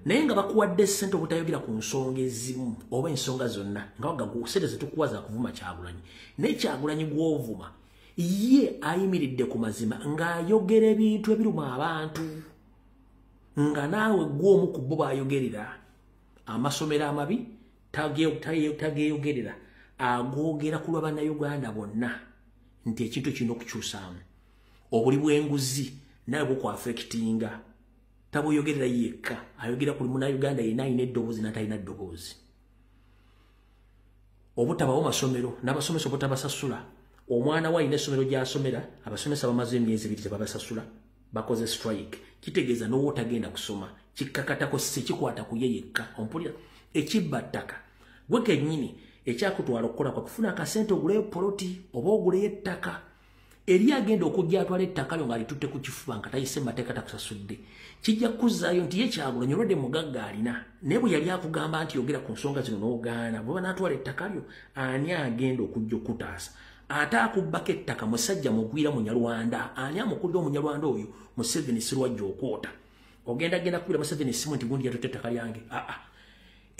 naye nga bakuwadde ssente obutayogera ku nsonga ezimu oba ensonga zonna nga wagagu ssente zetukuwa za kuvuma Kyagulanyi naye Kyagulanyi gw'ovuma ye ayimiridde ku mazima ng'ayogera ebintu ebiruma abantu nga naawe gw'omu ku bo baayogerera amasomero amabi tageeyogerera agoogera ku lwa bannayuganda bonna nti ekintu kirina okukyusaamu obuli bw'enguzi nawe bukwafekitinga tabuyogerera yekka ayogera ku munnayuganda yenna alina eddoboozi n'atalina ddoboozi obutabawo masomero n'abasomesa obutabasasula omwana we alina essomero gy'asomera abasomesa bamaze emyezi 2 tebabasasula bakoze strike kitegeeza n'owo tagenda kusoma kikkakatako sikikwata ku ye yekka ompulira ekibba ttaka gwe kennyini ekyakutwala okukola kwa kufuna akasente oguleyo poloti oba oguleyo ettaka eri agenda okujja atwala ettaka lyo ng'alitutte ku kifuba nga tayise mateeka takusasudde kijja kuzzaayo nti ye Kyagulanyi olwadde mugagga alina naye bwe yali akugamba nti yogera ku nsonga zino n'ogaana bwe banaatwala ettaka lyo ani agenda okujja okutaasa ate akubbako ettaka musajja mugwira munyalwanda ani amukulira omunyalwanda oyo Museveni sirwajja okwota ogenda kubira Museveni simu nti gundi yatutte ettaka lyange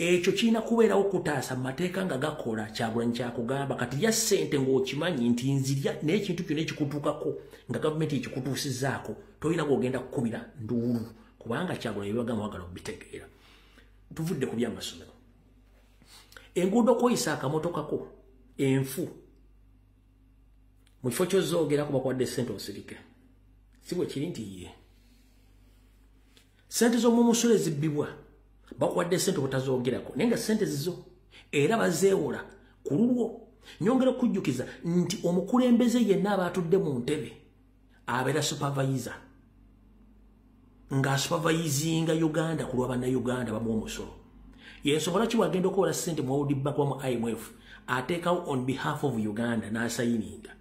ekyo kirina kubeerawo kutaasa mu mateeka nga gakola Kyagulanyi kyakugamba kati ya ssente ng'okimanyi nti nzirya n'ekintu kyonna ekikutuukako nga gavumenti ekikutuusizzaako tolina gw'ogenda kukumira nduulu kubanga Kyagulanyi bibagamba wagala obitegeera. Tuvudde ku by'amasomero. Enguudo kwoyisa akamotokako enfu mu kifo ky'ozoogerako bakuwadde ssente osirike. Si bwe kiri nti ye. Ssente z'omu musolo ezibbibwa bakuwadde ssente obutazoogerako naye nga ssente zizo era bazeewola ku lulwo. Nyongera okujjukiza nti omukulembeze yenna aba atudde mu ntebe abeera supervisor nga supervisinga Uganda ku lwa bannayuganda bamuwa omusolo. Yensonga lwaki bw'agenda okuwola ssente mu World Bank mu IMF ateekawo on behalf of Uganda n'asayininga.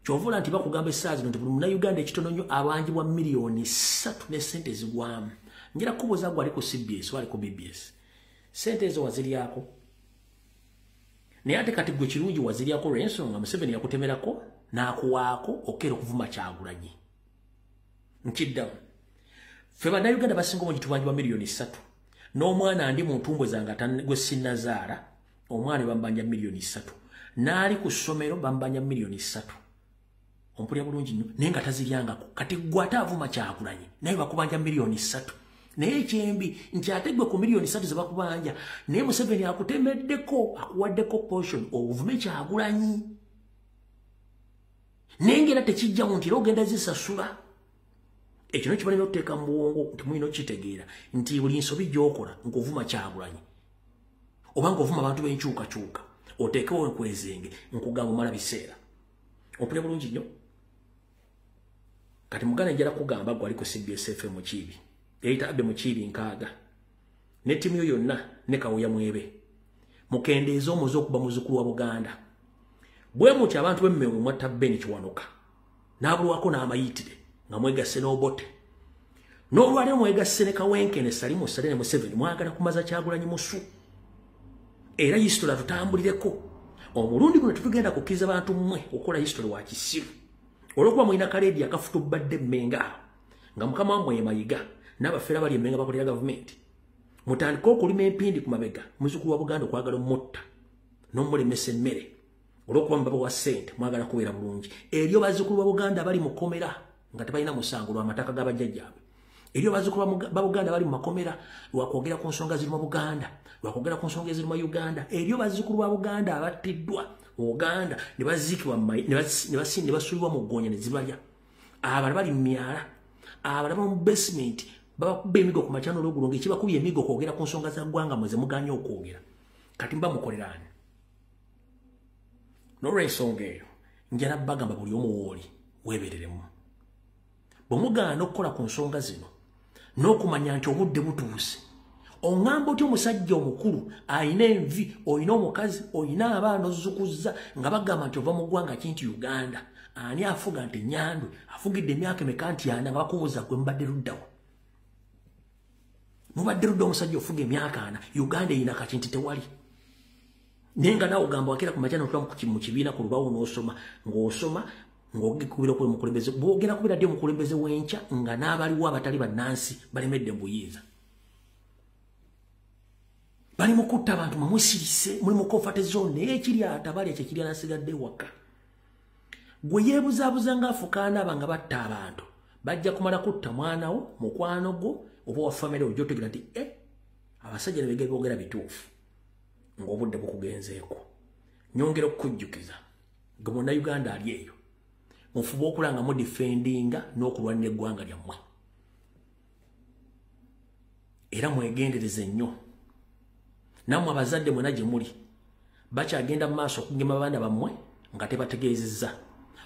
Kyovula nti bakugamba essaazi nti buli munnayuganda ekitono nnyo abanjibwa miliyoni 3 ne ssente zigwamu. Njira kubuuza gwe ali ku CBS wali ku BBS. Ssente ezo waziryako. Naye ate kati gwe kirungi waziryako olw'ensonga Museveni yakutemerako n'akuwaako okera okuvuma Kyagulanyi. Nkiddamu. Ffe bannayuganda basinga omungi tubanjibwa miliyoni 3. N'omwana andi mu ntumbwe zange gwe sinnazaala omwana bambanja miliyoni 3. N'ali ku ssomero bambanja miliyoni 3. Ompulira bulungi nnyo naye nga taziryangako. Kati gwe ate avuma Kyagulanyi naye bakubanja miliyoni 3. Naye ekyembi nti ate gwe ku miliyoni 3 ze bakubanja naye Museveni akutemeddeko akuwaddeko portion ovume Kyagulanyi. Naye ngera tekijjamu nti era ogenda zisasula. Ekyo no kibalina okuteeka mu bwongo nti mulina okitegeera nti buli nsobi gy'okola nk'ovuma Kyagulanyi oba ng'ovuma abantu b'enkyukakyuka oteekewo enkwezenge nkugamba omala biseera. Ompulira bulungi nnyo. Kati muganda njala kugamba gwe ali ku CBS FM mu Kiibi yayita Abbe mu Kiibi nkaaga ne ttiimu yo yonna ne Kawuya Mwebe mukendeeza omuze okuba muzzukulu wa Buganda. Bwe muti abantu b'emmengo mwatta Beni Kiwanuka n'abulwako n'amayitire nga mwegasse n'Obote. N'olwaliro mwegasse ne Kawenkene Salimu Sale ne Museveni mwagala kumaza Kyagulanyi musu. Era history tutambulireko. Omulundi guno tugenda kukkiriza bantu mmwe okukola history wa kisiru. Olwokuba mulina kaleedi akafutubadde Mmenga nga mukama wammwe Mayiga n'abafeera bali Mmenga bakolera gavumenti. Mutandika okulima empindi ku mabega muzzukulu wa Buganda okwagala omutta n'omulemesa emmere. Olwokuba mubaba wa ssente mwagala kubeera bulungi. Eryo bazzukulu ba Buganda bali mu kkomera nga tebalina musango lw'amataka g'abajjajjaabwe. Eryo bazzukulu ba Buganda bali mu makomera lwakwogera ku nsonga ziri mu Buganda lwakwogera ku nsonga eziri mu Uganda. Eryo bazzukulu ba Buganda abattiddwa mu Uganda ne baziikibwa ne basuulibwa mu ggoonya ne zibalya. Abalala bali mu myala abalala mu basement babakuba emigo ku makyano olw'ogulo ng'ekibakubye emigo kwogera ku nsonga za ggwanga mweze muganye okwogera. Kati mba mukoleraani. N'olw'ensonga eyo njala bagamba buli omu wooli weebereremu. Bwe mugaana okukola ku nsonga zino n'okumanya nti obudde butuuse oŋŋamba otya omusajja omukulu ayina envi oyina omukazi oyina abaana ozzukuzza nga bagamba nti ova mu ggwanga ki nti Uganda ani afuga nti Nyandwe afugidde emyaka emeka nti ana nga bakubuuza gwe mubadde luddawo. Mubadde ludda omusajja ofuga emyaka ana Uganda eyina kaki nti tewali. Naye nga naawe ogamba wakera ku makya n'otula mu kibiina ku lubawo n'osoma ng'osoma ng'ogikubira okuba omukulembeze bw'ogenda kubira ddi omukulembeze w'enkya nga n'abaliwo abatali bannansi balemedde mu buyinza. Bali mu kutta abantu mwe musirise muli mu comfort zone naye ekirya atabalya kye kirya nasigadde waka. Gwe yeebuzaabuza ng'afukaana aba nga batta abantu bajja kumala kutta mwanawo mukwano gwo oba wa famire ojja otegera nti abasajja ne begera boogera bituufu ng'obudde bukugenzeeko. Nyongera okukujjukiza gwe munnayuganda ali eyo mufuba okulanga mu defendinga n'okulwanira eggwanga lyammwe. Era mwegendereze nnyo. Nammwe abazadde mwena gye muli bakyagenda mu maaso okugema abaana bammwe nga tebategeezezza.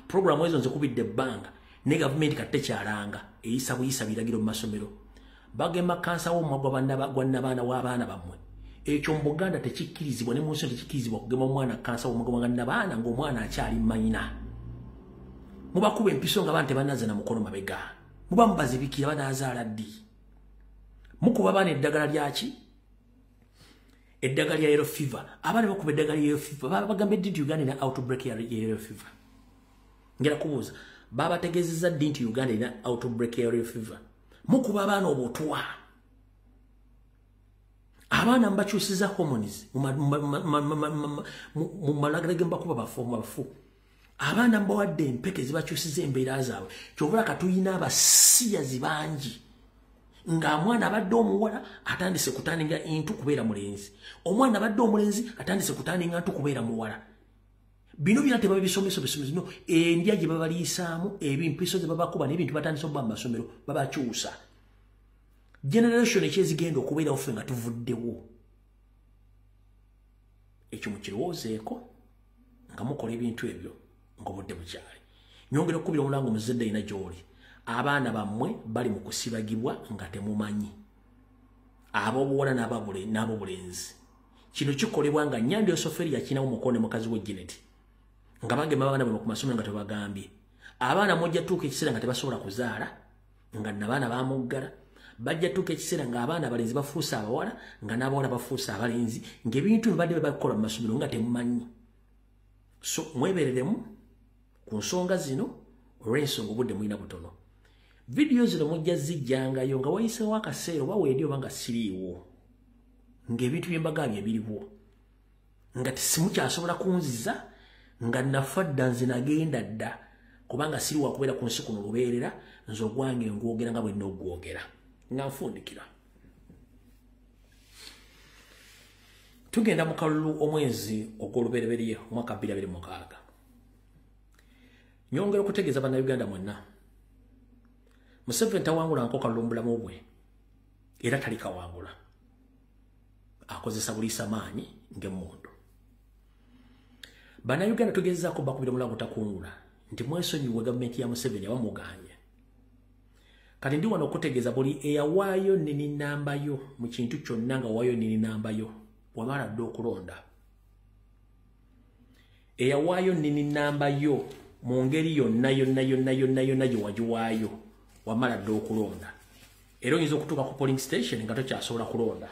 Puroguramu ezo nzikubidde ebbanga ne gavumenti kati tekyalanga eyisa buyisa biragiro mu masomero. Bagema kansa w'omumwa gwa nnabaana w'abaana bammwe. Ekyo mu Buganda tekikkirizibwa ne mu nsi tekikkirizibwa okugema omwana kansa w'omumwa gwa nnabaana ng'omwana akyali mayina. Mubakuba empiso nga bante banaze na mukono mabega. Muba mubazibikira banaazaala ddi. Mukuba baana eddagala lyaki? Eddagala lya yellow fever. Abaana bakuba eddagala lya yellow fever. Bagamba ddi nti Uganda ina outbreak ya yellow fever. Ngera kubuuza. Babategeezezza ddi nti Uganda ina outbreak ya yellow fever. Mukuba abaana obutwa. Abana mbakyusiza hormones mu malagala gemba kuba bafu. Abana mbawadde empeke zibakyusiza embeera zaabwe. Kyovula katuyina abasiya zibangi. Nga mwana abadde omuwala atandise kutandinga intu kubeera mulenzi. Omwana abadde omulenzi atandise kutandinga ntu kubeera muwala. Bino byonna tebabisomeso no endya gye babaliisaamu ebimpiso ze babakuba n'ebintu batandise okuba mu masomero babakyusa. Generation ekyezigenda okubeera ofe nga tuvuddewo. Ekyo mukirowoozeeko nga mukola ebintu ebyo ng'obudde bukyali. Nyongera okukubira omulango muzadde ina gy'oli. Abaana bammwe bali mu kusibagibwa nga temumanyi. Ab'obuwala n'ab'obulenzi. Kino kikolebwa nga Nyandi Osoferi yakinawo mukonde mukazi we Janet. Nga bagema abaana bano ku masomero nga tebagambye. Abaana mujja tuuka ekiseera nga tebasobola kuzaala nga n'abaana bamuggala. Bajja tuuka ekiseera nga abaana abalenzi bafuusa abawala nga n'abawala bafuusa abalenzi ng'ebintu bibadde bakola mu masomero nga temumanyi. So mwebereremu ku nsonga zino olw'ensonga obudde mulina butono. Video zino mujja zijjangayo nga wayiseewo akaseera oba weedi oba nga siriiwo ng'ebintu bye mbagambye biriwo nga simukyasobola kunziza nga nafadda nze nagenda dda kubanga siri wakubeera ku nsi kuno lubeerera nze ogwange ngwogera nga bwe nnina ogwogera nga nfundikira. Tugenda mu kalulu omwezi ogw'olubereberye omwaka 2026. Nyongera okutegeeza bannayuganda mwenna Museveni tawangula nko kalulu mu bulamu bwe era tali kawangula. Akozesa buliisa maanyi ng'emmundu. Bannayuganda tugezezaako bakubira mulango takungula nti mwesonyiwe gavumenti ya Museveni abamuganye. Kati ndi wano okutegeeza buli eyawaayo nini namba yo mu kintu kyonna nga waayo nini namba yo wamala dda okulonda. Eyawaayo nini namba yo mu ngeri yonna gye wagiwaayo wamala dda okulonda. Era oyinza okutuuka ku polling station nga tokyasobola kulonda.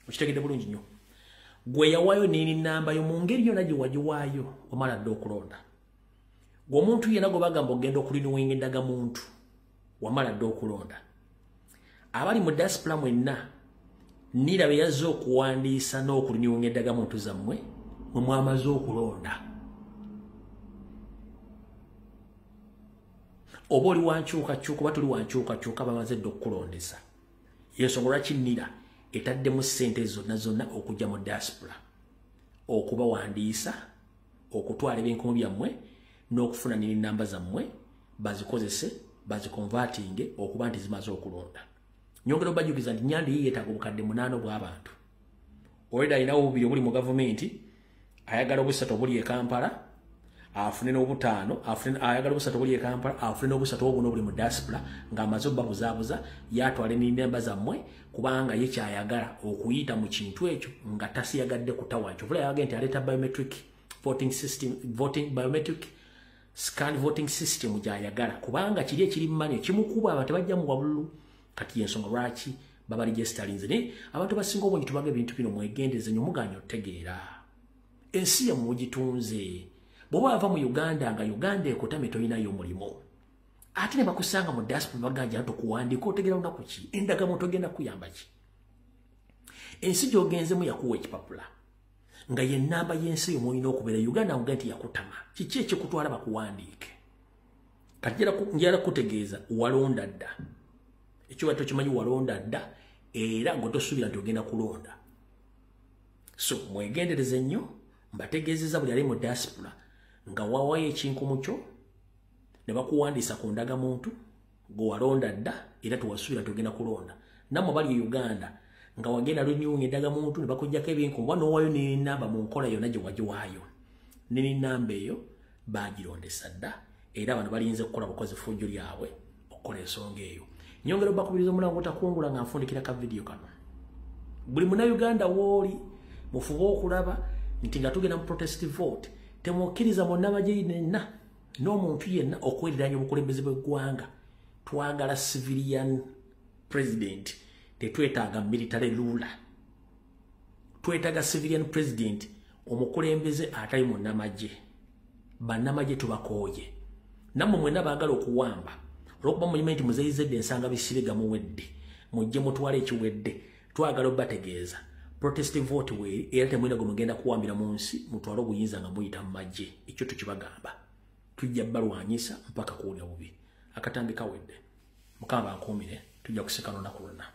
Okitegedde bulungi nnyo. Gwe yawaayo nini namba yo mu ngeri yonna gye wagiwaayo wamala dda okulonda. Gwe omuntu yenna gwe bagamba ogenda okulinuwinga endagamuntu wamala dda okulonda. Abali mu diaspora mwenna nirabe yazze okuwandiisa n'okulinuwinga endagamuntu zammwe mwe mwamaze okulonda. Oba oli wankyukakyuka oba tuli wankyukakyuka bamaze dda okukulondesa. Y'ensonga lwaki nnira etaddemu ssente zonna okujja mu diaspora okubawandiisa okutwala ebyenkomo byammwe n'okufuna nini namba zammwe bazikozese bazikonvatinge okuba nti zimaze okulonda. Nyongera obajukiza nti Nyandi yeetaaga obukadde 8 bw'abantu. Olwedda alinawo obubiri obuli mu gavumenti, ayagala obusatu obuli e Kampala, afune n'obutaano, ayagala obusatu obuli e Kampala, afune n'obusatu obuno obuli mu diaspora ng'amaze obbabuzaabuza yatwala nini namba zammwe kubanga ye kyayagala okuyita mu kintu ekyo nga tasiyagadde kutawa. Kyovula yaga nti aleeta biometric voting system, biometric scan voting system gyayagala kubanga kiri ekiri mmane kimukuba abantu bajja mu wabulu. Kati y'ensonga lwaki baba registerinze ne abantu basinga obungi tubaga ebintu bino mwegendeze nnyo muganya otegeera. Ensi yammwe mugitunze. Bw'oba ava mu Uganda nga Uganda ekutame tolinayo mulimu. Ate ne bakusanga mu diaspora baganja nti okuwandiika otegeera lunaku ki? Endagamuntu ogenda kuyamba ki? Ensi gy'ogenzemu yakuwa ekipapula nga ye nnamba y'ensi yo mwolina okubeera Uganda nga nti yakutama. Kiki ekikutwala bakuwandiike? Kati njala kutegeeza walonda dda. Ekyo bato kimanyi walonda dda era ngo tosuubira nti ogenda kulonda. So mwegendereze nnyo mbategeezeza buli ali mu diaspora nga wawayo ekinkumu kyo ne bakuwandiisa ku ndagamuntu gwe walonda dda era tewasuubira nti ogenda kulonda. Nammwe bali e Uganda nga wagenda lunyunga endagamuntu ne bakuggyako ebyenkumu wanowaayo nini namba mu nkola yonna gye wagiwaayo. Nini namba eyo baagirondesa dda era abantu balinze okukola bukozi fujjo lyabwe okukola ensonga eyo. Nyongera bakubiriza omulango otakungula nga nfundikira ka video kano. Buli munnayuganda wooli mufuba okulaba nti nga tugenda mu protest vote temukkiriza munnamagye yenna n'omuntu yenna okwereranya obukulembeze bw'eggwanga. Twagala civilian president, tetwetaaga military ruler. Twetaaga civilian president, omukulembeze atali munnamagye. Bannamagye tubakooye. Nammwe mwenna baagala okuwamba olw'okuba mumanyi nti muzeeyizedde ensanga bisibe gamuwedde mujje mutwale ekiwedde twagala obategeeza protest vote we era temwenda gumugenda kuwambira mu nsi mutwale obuyinza nga muyita mu magye ekyo tukibagamba tujja balwanyisa mpaka kuwulira bubi akatambi kawedde mukama bankuumire tujja kusekana olunaku lwonna